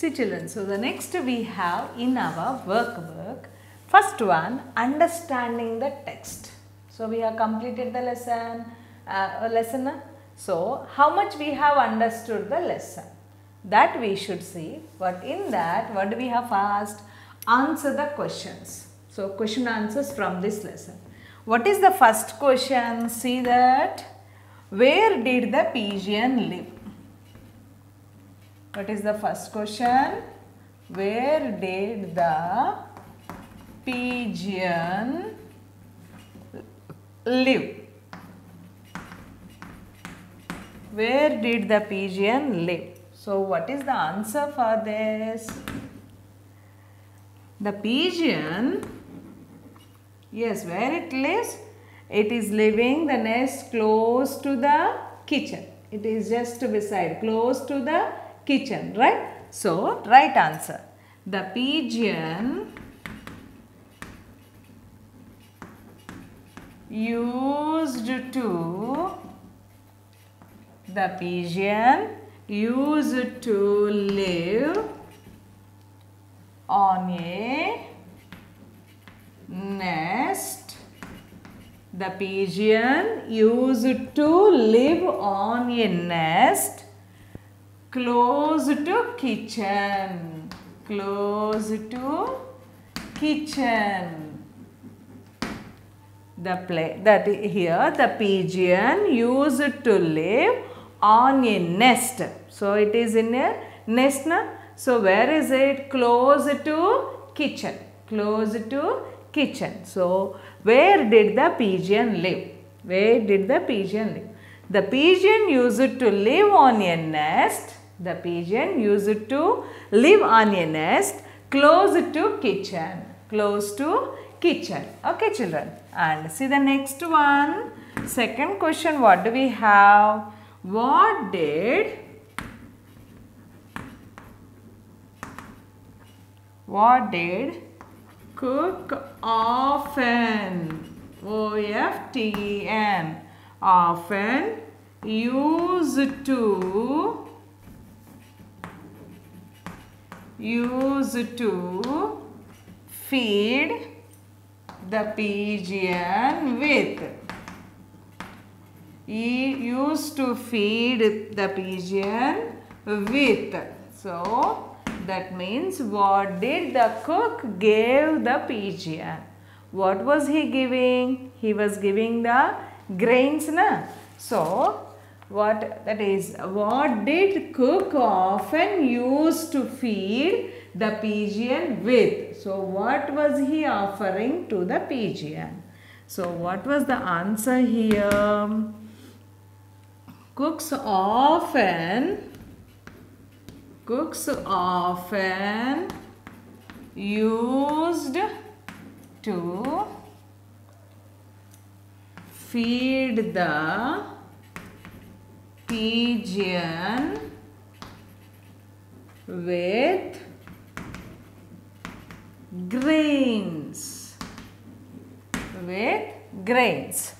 See children, so the next we have in our workbook, first one, understanding the text. So we have completed the lesson. So how much we have understood the lesson? That we should see. But in that, what do we have first? Answer the questions. So question answers from this lesson. What is the first question? See that. Where did the pigeon live? What is the first question? Where did the pigeon live? Where did the pigeon live? So what is the answer for this? The pigeon, yes, where it lives? It is living the nest close to the kitchen. It is just beside, close to the kitchen, right? So, right answer. The pigeon used to live on a nest. The pigeon used to live on a nest close to kitchen. Close to kitchen. Here the pigeon used to live on a nest. So it is in a nest na. So where is it? Close to kitchen. Close to kitchen. So where did the pigeon live? Where did the pigeon live? The pigeon used to live on a nest. The pigeon used to live on a nest close to kitchen. Close to kitchen. Okay children. And see the next one. Second question, what do we have? What did Cook often, O-F-T-E-N, often used to feed the pigeon with? He used to feed the pigeon with. So that means what did the cook give the pigeon? What was he giving? He was giving the grains, na? So what did cook often used to feed the pigeon with? So what was he offering to the pigeon? So what was the answer here? Cooks often used to feed the pigeon with grains.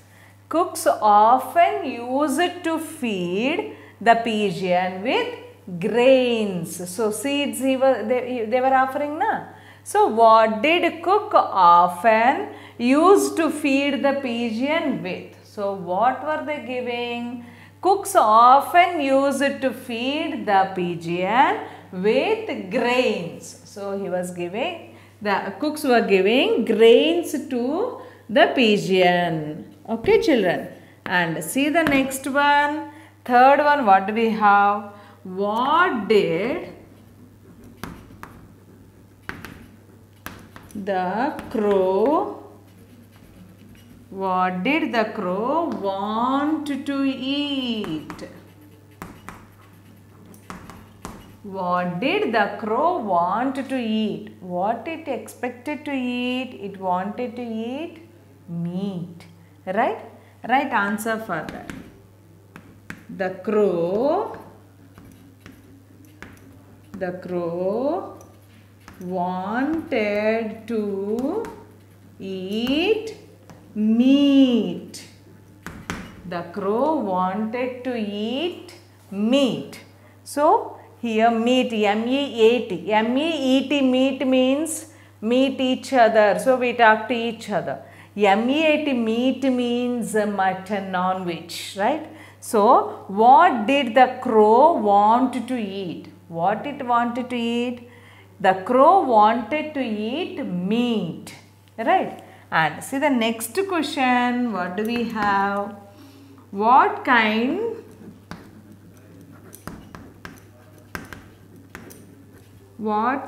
Cooks often used to feed the pigeon with grains. So seeds they were offering, na? So what did cook often used to feed the pigeon with? So what were they giving? Cooks often used to feed the pigeon with grains. So the cooks were giving grains to the pigeon. Okay children. And see the next one. Third one, what do we have? What did the crow want to eat? What did the crow want to eat? What it expected to eat? It wanted to eat meat. Right? Right answer for that. The crow wanted to eat meat. The crow wanted to eat meat. So here meet, M-E-A-T. M-E-E-T, meet means meet each other. So we talk to each other. M-E-A-T, meat means mutton, non-veg, right? So what did the crow want to eat? What it wanted to eat? The crow wanted to eat meat, right? And see the next question, what do we have? What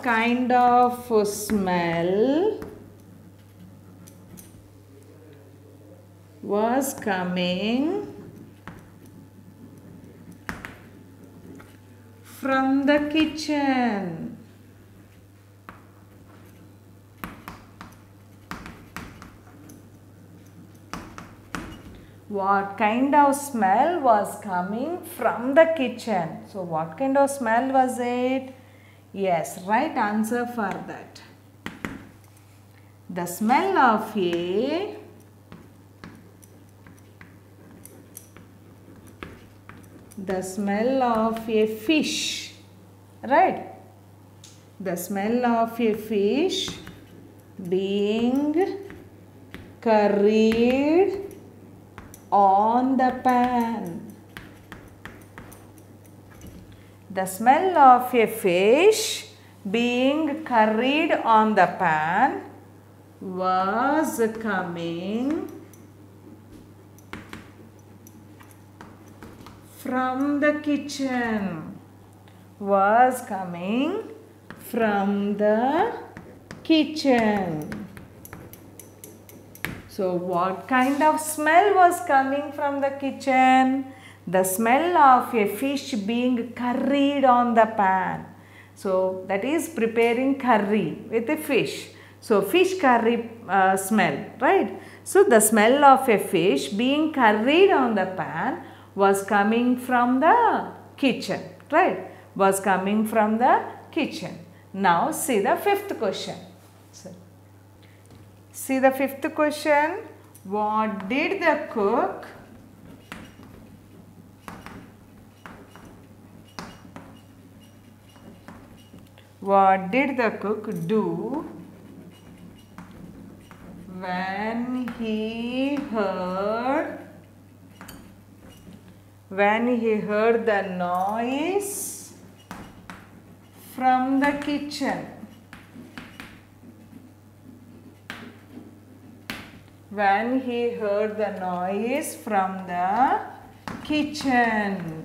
kind of smell was coming from the kitchen? What kind of smell was coming from the kitchen? So what kind of smell was it? Yes, right answer for that. The smell of a fish, right? The smell of a fish being curried on the pan. The smell of a fish being curried on the pan was coming from the kitchen. Was coming from the kitchen. So what kind of smell was coming from the kitchen? The smell of a fish being curried on the pan. So that is preparing curry with a fish. So fish curry smell, right? So the smell of a fish being curried on the pan was coming from the kitchen, right? Was coming from the kitchen. Now see the fifth question. See the fifth question. What did the cook do when he heard the noise from the kitchen? When he heard the noise from the kitchen.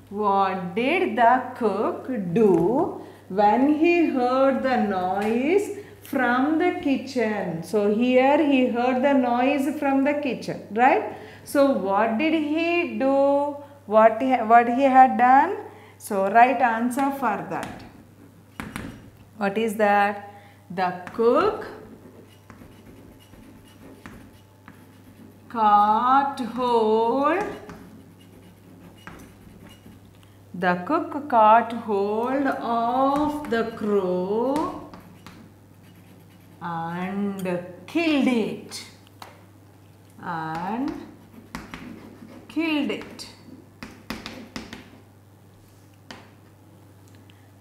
What did the cook do when he heard the noise from the kitchen? So here he heard the noise from the kitchen, right? So what did he do? What he had done? So right answer for that. What is that? The cook caught hold of the crow and killed it.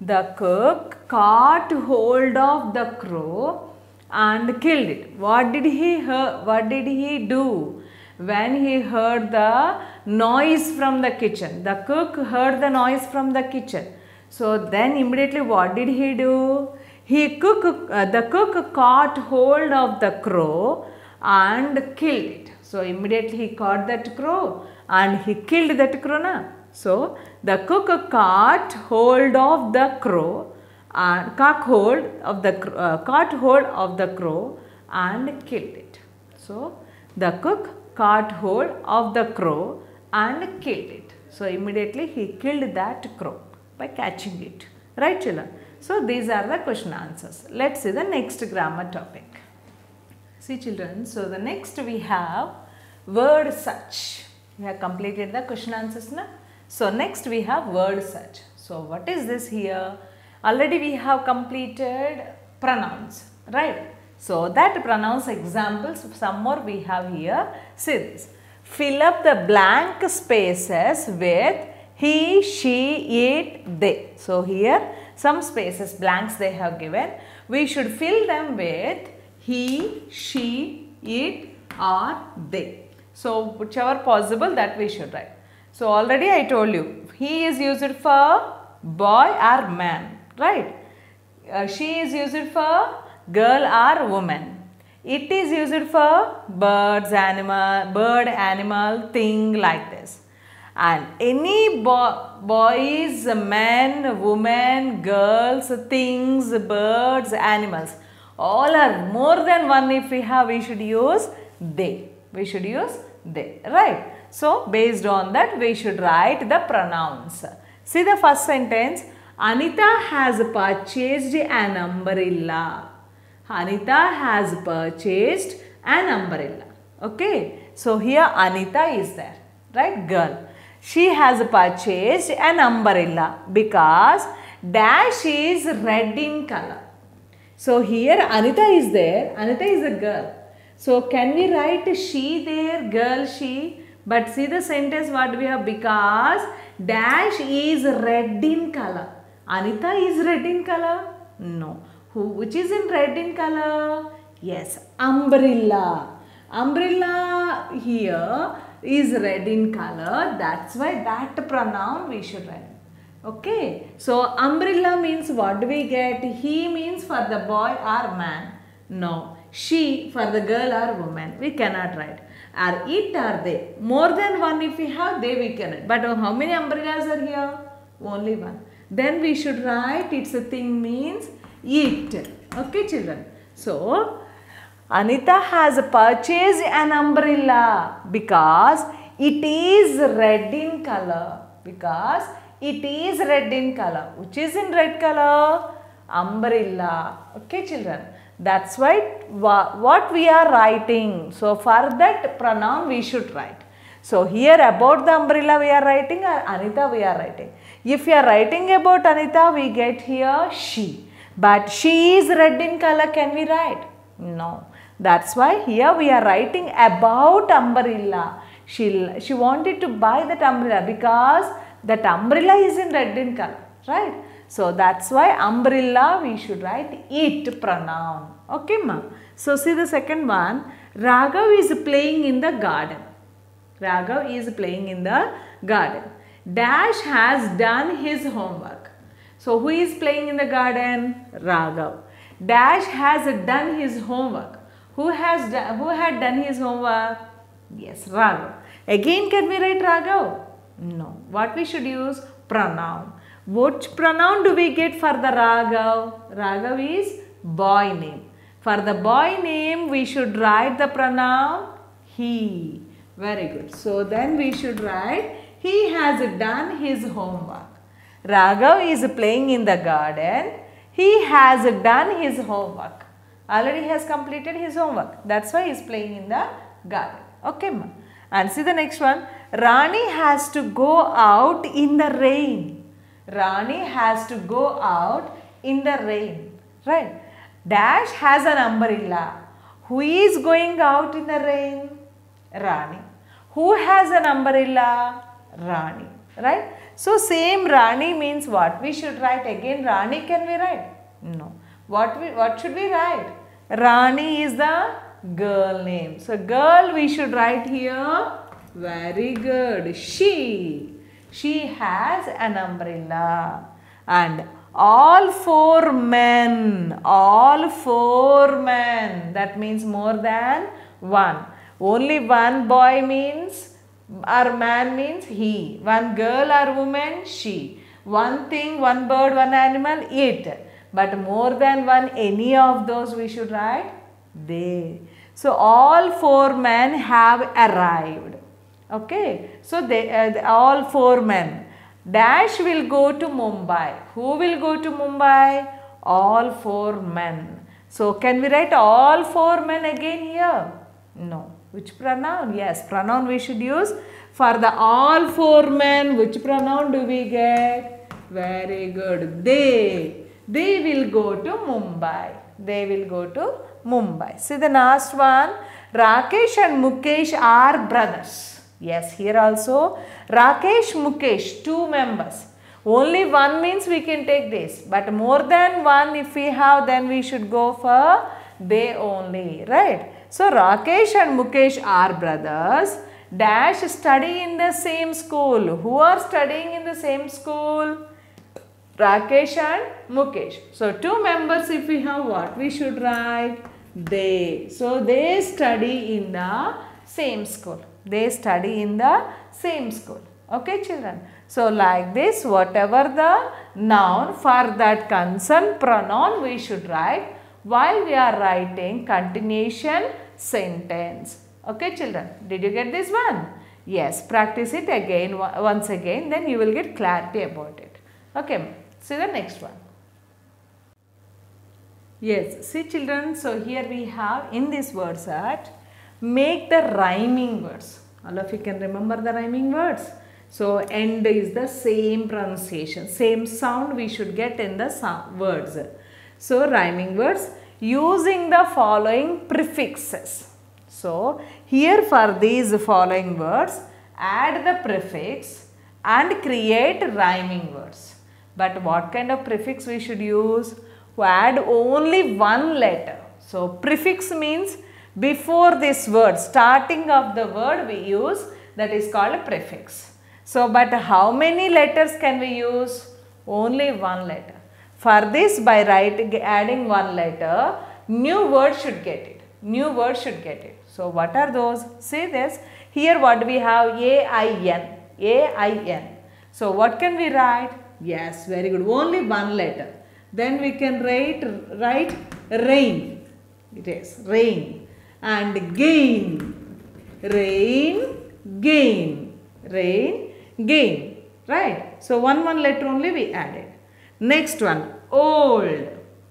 The cook caught hold of the crow and killed it. What did he do when he heard the noise from the kitchen? The cook heard the noise from the kitchen. So then immediately what did he do? The cook caught hold of the crow and killed it. So immediately he caught that crow and he killed that crow. Na? So the cook caught hold of the crow and caught hold of the crow and killed it. So the cook caught hold of the crow and killed it. So immediately he killed that crow by catching it. Right, children? So these are the question answers. Let's see the next grammar topic. See, children, so the next we have word search. We have completed the question answers now. So next we have word search. So what is this here? Already we have completed pronouns, right? So that pronouns examples, some more we have here. See this. Fill up the blank spaces with He, she, it, they. So here some spaces, blanks they have given. We should fill them with he, she, it or they. So whichever possible that we should write. So already I told you, he is used for boy or man, right? She is used for girl or woman. It is used for birds, bird, animal, thing, like this. And any boys, men, women, girls, things, birds, animals, all are more than one. If we have, we should use they. We should use they, right? So based on that, we should write the pronouns. See the first sentence. Anita has purchased an umbrella. Anita has purchased an umbrella. Okay. So here Anita is there, right? Girl. She has purchased an umbrella because dash is red in color. So here Anita is there. Anita is a girl. So can we write she there, girl, she? But see the sentence what we have, because dash is red in color. Anita is red in color? No. Which is in red in color? Yes, umbrella. Umbrella here is red in color. That's why that pronoun we should write. Okay. So umbrella means what do we get? He means for the boy or man. No. She for the girl or woman. We cannot write. Or it or they. More than one if we have, they we can write. But how many umbrellas are here? Only one. Then we should write it's a thing means it. Okay children. So Anita has purchased an umbrella because it is red in color. Because it is red in color. Which is in red color? Umbrella. Okay children. That's why what we are writing. So for that pronoun we should write. So here about the umbrella we are writing or Anita we are writing. If you are writing about Anita, we get here she. But she is red in color, can we write? No. That's why here we are writing about umbrella. She wanted to buy that umbrella because that umbrella is in red in color, right? So that's why umbrella we should write it pronoun. Okay ma. So see the second one. Raghav is playing in the garden. Raghav is playing in the garden. Dash has done his homework. So who is playing in the garden? Raghav. Dash has done his homework. Who had done his homework? Yes, Raghav. Again can we write Raghav? No. What we should use? Pronoun. Which pronoun do we get for the Raghav? Raghav is boy name. For the boy name we should write the pronoun he. Very good. So then we should write he has done his homework. Raghav is playing in the garden. He has done his homework. Already he has completed his homework. That's why he is playing in the garden. Okay ma. And see the next one. Rani has to go out in the rain. Rani has to go out in the rain. Right. Dash has an umbrella. Who is going out in the rain? Rani. Who has an umbrella? Rani. Right. So same Rani means what? We should write again Rani can we write? No. What should we write? Rani is the girl name. So girl we should write here. Very good. She has an umbrella. And all four men, that means more than one. Only one boy means or man means he. One girl or woman, she. One thing, one bird, one animal, it. But more than one, any of those we should write they. So all four men have arrived. Okay. So they all four men. Dash will go to Mumbai. Who will go to Mumbai? All four men. So can we write all four men again here? No. Which pronoun? Yes, pronoun we should use. For the all four men, which pronoun do we get? Very good. They will go to Mumbai. They will go to Mumbai. See the last one. Rakesh and Mukesh are brothers. Yes, here also Rakesh, Mukesh, 2 members. Only one means we can take this, but more than one if we have, then we should go for they only, right? So Rakesh and Mukesh are brothers. Dash study in the same school. Who are studying in the same school? Rakesh and Mukesh. So 2 members if we have, what we should write? They. So they study in the same school. They study in the same school. Okay, children. So like this, whatever the noun for that concerned pronoun we should write while we are writing continuation sentence. Okay, children. Did you get this one? Yes. Practice it again, once again, then you will get clarity about it. Okay. See the next one. Yes. See, children. So here we have in this word set, make the rhyming words. All of you can remember the rhyming words. So end is the same pronunciation, same sound we should get in the words. So rhyming words using the following prefixes. So here for these following words, add the prefix and create rhyming words. But what kind of prefix we should use? We add only one letter. So prefix means before this word, starting of the word we use, that is called a prefix. So, but how many letters can we use? Only one letter. For this, by adding one letter, new word should get it. New word should get it. So, what are those? See this. Here what we have? A-I-N. A-I-N. So, what can we write? Yes, very good. Only one letter. Then we can write rain. It is rain. And gain. Rain, gain. Rain, gain, right? So one letter only we added. Next one, old.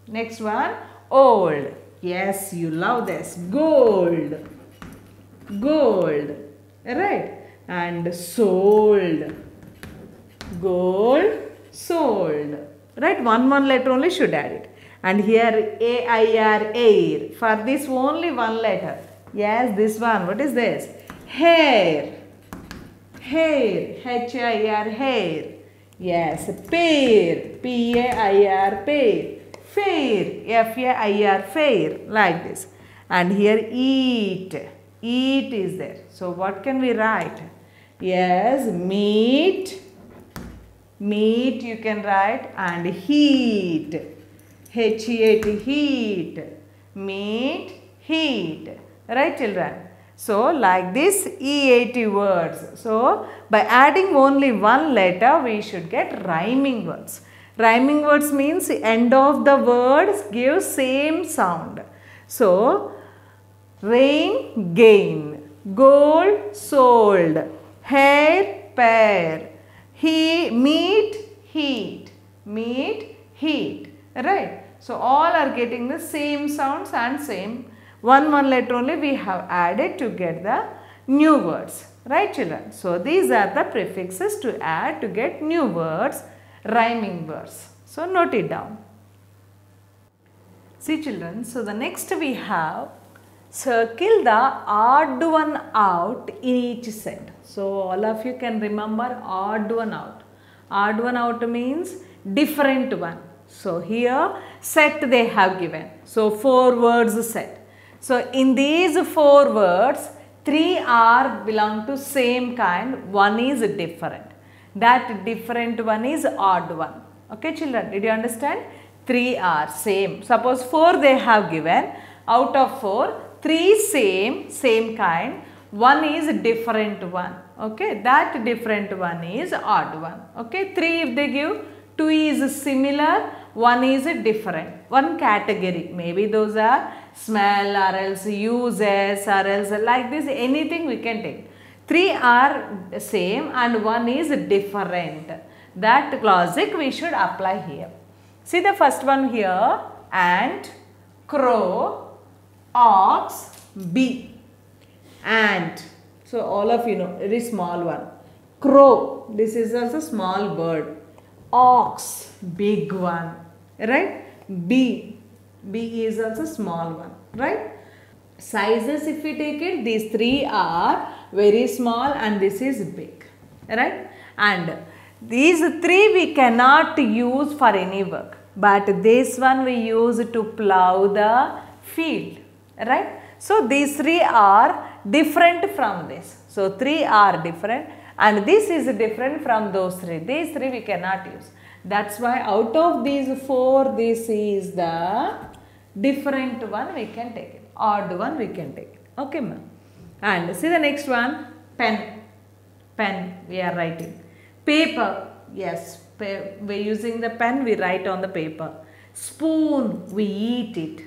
Next one, old. Yes, you love this. Gold, gold, right? And sold, gold, sold, right? One letter only should add it. And here A-I-R, air. For this only one letter. Yes, this one. What is this? Hair. Hair, H-I-R, hair. Yes, pear, P-A-I-R, pear. Fair, F-A-I-R, fair, like this. And here eat, eat is there. So what can we write? Yes, meat, meat you can write, and heat, H-E-A-T, heat, meat, heat. Right, children? So, like this E-A-T words. So, by adding only one letter, we should get rhyming words. Rhyming words means end of the words give same sound. So, rain, gain, gold, sold, hair, pear, meat, heat, meat, heat. Right? So, all are getting the same sounds and same one letter only we have added to get the new words. Right, children? So, these are the prefixes to add to get new words, rhyming words. So, note it down. See, children, so the next we have circle the odd one out in each set. So, all of you can remember odd one out. Odd one out means different one. So, here set they have given. So, 4 words set. So, in these 4 words, 3 are belong to same kind, 1 is different. That different one is odd one. Okay, children, did you understand? 3 are same. Suppose 4 they have given. Out of 4, 3 same kind, 1 is different one. Okay, that different one is odd one. Okay, 3 if they give, 2 is similar, 1 is different. One category, maybe those are smell or else uses or else like this, anything we can take. 3 are same and 1 is different. That logic we should apply here. See the first one here, ant, crow, ox, bee. Ant. So all of you know, very small one. Crow, this is also small bird. Ox, big one, right? Bee, bee is also small one, right? Sizes if we take it, these 3 are very small and this is big. right? And these three we cannot use for any work, but this one we use to plow the field, right? So these three are different from this. So three are different and this is different from those three. These three we cannot use. That's why out of these four, this is the different one we can take it. Odd one we can take it. Okay, ma'am. And see the next one, pen. Pen we are writing. Paper, yes, we're using the pen, we write on the paper. Spoon, we eat it.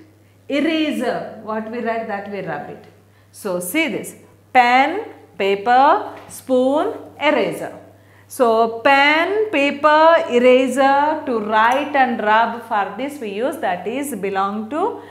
Eraser, what we write, that we rub it. So see this, pen, paper, spoon, eraser. So pen, paper, eraser to write and rub, for this we use, that is belong to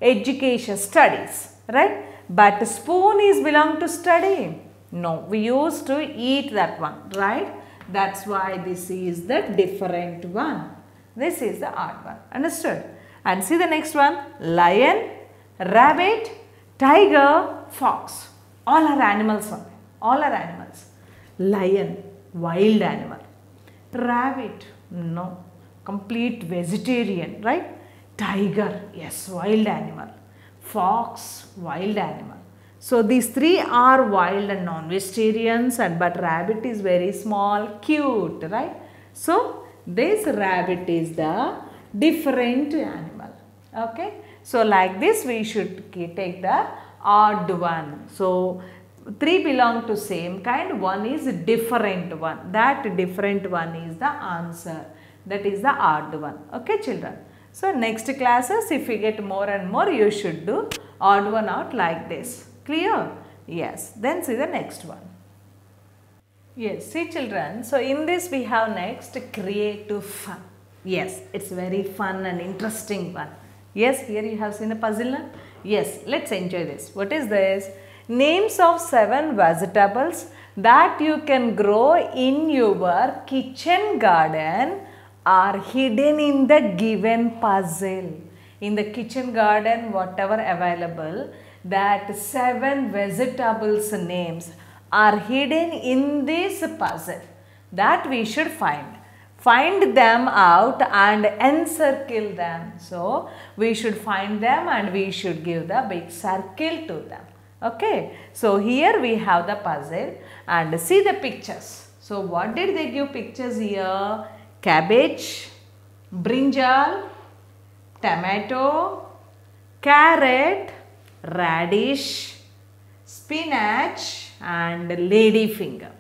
education, studies, right? But spoon is belong to study. No, we used to eat that one, right? That's why this is the different one. This is the odd one. Understood? And see the next one. Lion, rabbit, tiger, fox. All are animals only. All are animals. Lion, wild animal. Rabbit, no. Complete vegetarian, right? Tiger, yes, wild animal. Fox, wild animal. So these three are wild and non-vegetarians, but rabbit is very small, cute, right? So this rabbit is the different animal. Okay. So like this we should take the odd one. So three belong to same kind, one is different one. That different one is the answer. That is the odd one. Okay, children. So next classes, if you get more and more, you should do odd one out like this. Clear? Yes. Then see the next one. Yes, see children. So in this we have next creative fun. Yes, it's very fun and interesting one. Yes, here you have seen a puzzle. Yes, let's enjoy this. What is this? Names of 7 vegetables that you can grow in your kitchen garden are hidden in the given puzzle. In the kitchen garden, whatever available, that 7 vegetables names are hidden in this puzzle that we should find. Find them out and encircle them. So we should find them and we should give the big circle to them. Okay. So here we have the puzzle and see the pictures. So what did they give pictures here? Cabbage, brinjal, tomato, carrot, radish, spinach and lady finger.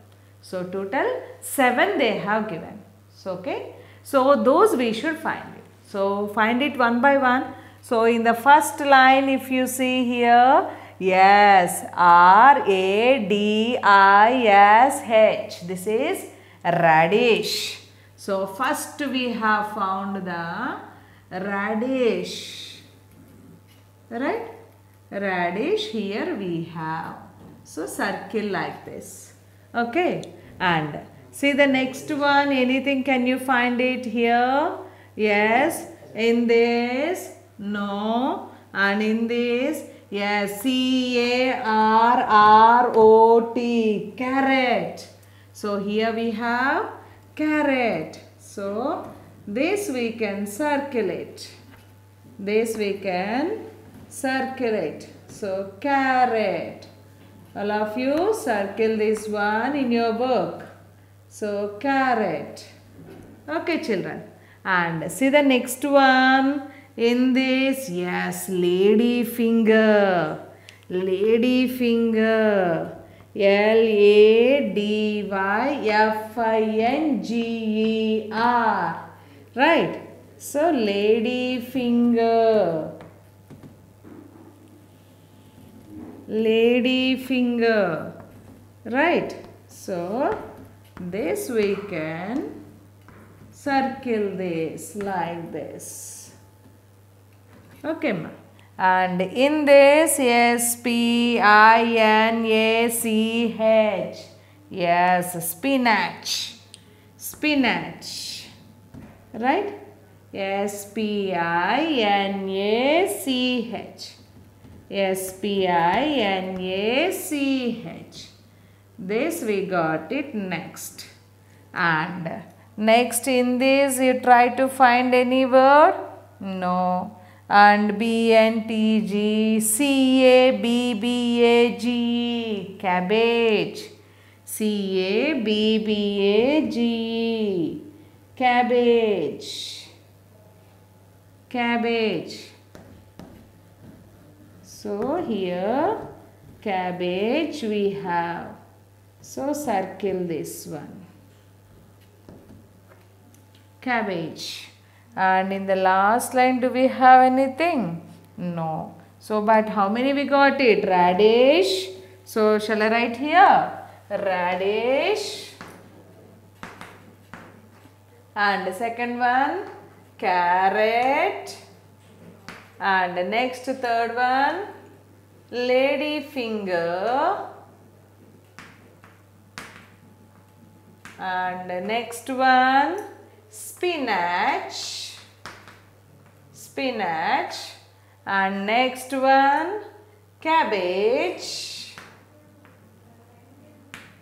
So total 7 they have given. So okay. So those we should find it. So find it one by one. So in the first line if you see here, yes, R-A-D-I-S-H. This is radish. So first we have found the radish. Right? Radish here we have. So circle like this. Okay. And see the next one. Anything can you find it here? Yes. In this? No. And in this? Yes. C-A-R-R-O-T. Carrot. So here we have carrot. So this we can circulate. This we can circulate. So carrot. All of you circle this one in your book. So carrot. Okay children. And see the next one. In this, yes, lady finger. Lady finger. L-A-D-Y-F-I-N-G-E-R. Right. So lady finger. Lady finger. Right. So this we can circle this like this. Okay, ma. And in this, S-P-I-N-A-C-H. Yes, spinach. Spinach. Right? S-P-I-N-A-C-H. S-P-I-N-A-C-H. This we got it next. And next in this you try to find any word? No. And BNTG, CABBAG, cabbage. CABBAG, cabbage. Cabbage. So here cabbage we have. So circle this one. Cabbage. And in the last line, do we have anything? No. So, but how many we got it? Radish. So, shall I write here? Radish. And the second one, carrot. And the next third one, lady finger. And the next one, spinach. Spinach. And next one, cabbage.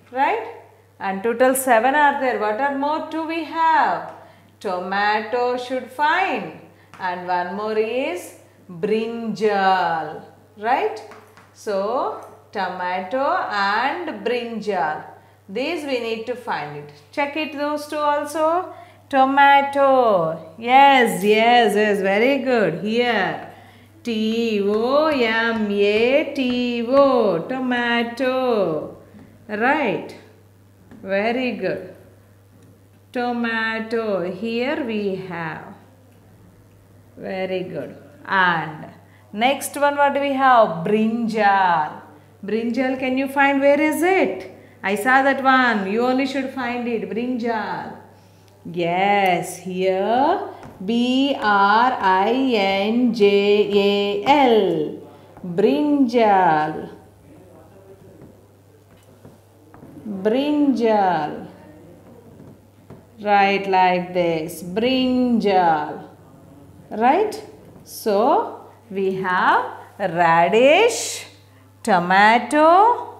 Right? And total 7 are there. What are more 2 we have? Tomato should find. And one more is brinjal. Right? So, tomato and brinjal. These we need to find it. Check it, those 2 also. Tomato. Yes, very good. Here. Tomato. Tomato. Right. Very good. Tomato. Here we have. Very good. And next one, what do we have? Brinjal. Brinjal, can you find where is it? I saw that one. You only should find it. Brinjal. Yes, here BRINJAL. Brinjal. Brinjal. Right, like this. Brinjal. Right? So, we have radish, tomato,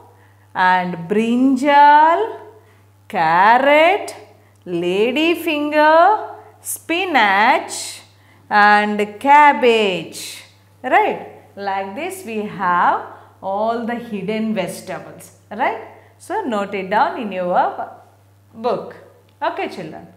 and brinjal, carrot, lady finger, spinach, and cabbage. Right? Like this we have all the hidden vegetables. Right? So, note it down in your book. Okay, children.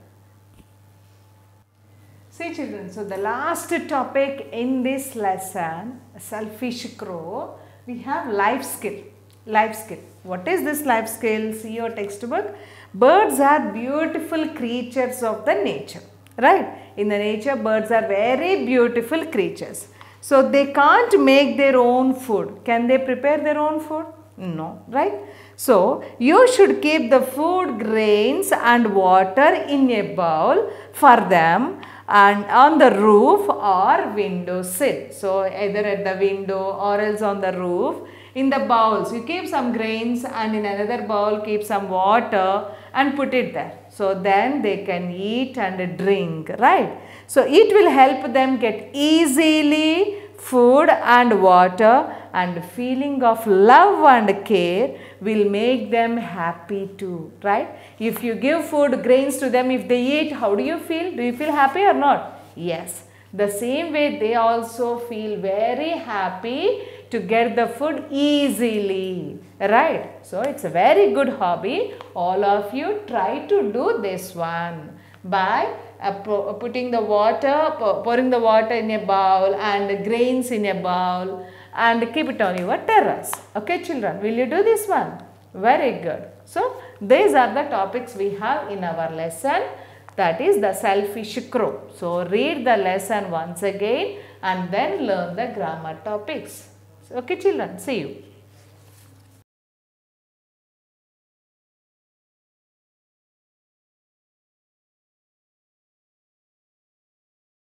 See, children, so the last topic in this lesson, selfish crow, we have life skill. Life skill. What is this life skill? See your textbook. Birds are beautiful creatures of the nature. Right? In the nature, birds are very beautiful creatures. So, they can't make their own food. Can they prepare their own food? No. Right? So, you should keep the food, grains and water in a bowl for them and on the roof or window sill. So, either at the window or else on the roof. In the bowls, you keep some grains and in another bowl keep some water and put it there. So, then they can eat and drink, right? So, it will help them get easily food and water, and feeling of love and care will make them happy too, right? If you give food, grains to them, if they eat, how do you feel? Do you feel happy or not? Yes. The same way they also feel very happy to get the food easily, right? So, it's a very good hobby. All of you try to do this one by putting the water, pouring the water in a bowl and grains in a bowl and keep it on your terrace. Okay, children, will you do this one? Very good. So, these are the topics we have in our lesson, that is the selfish crow. So, read the lesson once again and then learn the grammar topics. Okay, children, see you.